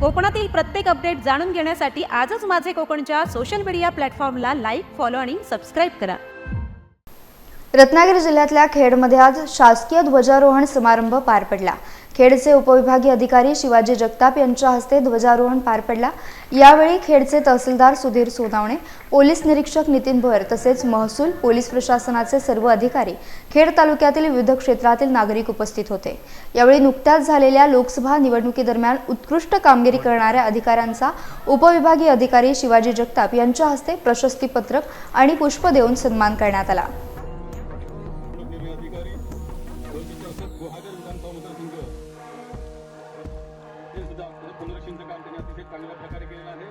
कोकणातील प्रत्येक अपडेट जाणून घेण्यासाठी आजच माझे कोकणच्या सोशल मीडिया प्लॅटफॉर्मला लाईक, फॉलो आणि सबस्क्राईब करा। रत्नागिरी जिल्ह्यातल्या खेडमध्ये आज शासकीय ध्वजारोहण समारंभ पार पडला। खेडचे उपविभागीय अधिकारी शिवाजी जगताप यांच्या हस्ते ध्वजारोहण पार पडला। यावेळी खेडचे तहसीलदार सुधीर सोनावणे, पोलीस निरीक्षक नितीन भर तसेच महसूल, पोलीस प्रशासनाचे सर्व अधिकारी, खेड तालुक्यातील विविध क्षेत्रातील नागरिक उपस्थित होते। यावेळी नुकत्याच झालेल्या लोकसभा निवडणुकीदरम्यान उत्कृष्ट कामगिरी करणाऱ्या अधिकाऱ्यांचा उपविभागीय अधिकारी शिवाजी जगताप यांच्या हस्ते प्रशस्ती पत्रक आणि पुष्प देऊन सन्मान करण्यात आला। पुनर्रक्षणाचं काम त्यांनी अतिशय चांगल्या प्रकारे केलेलं आहे।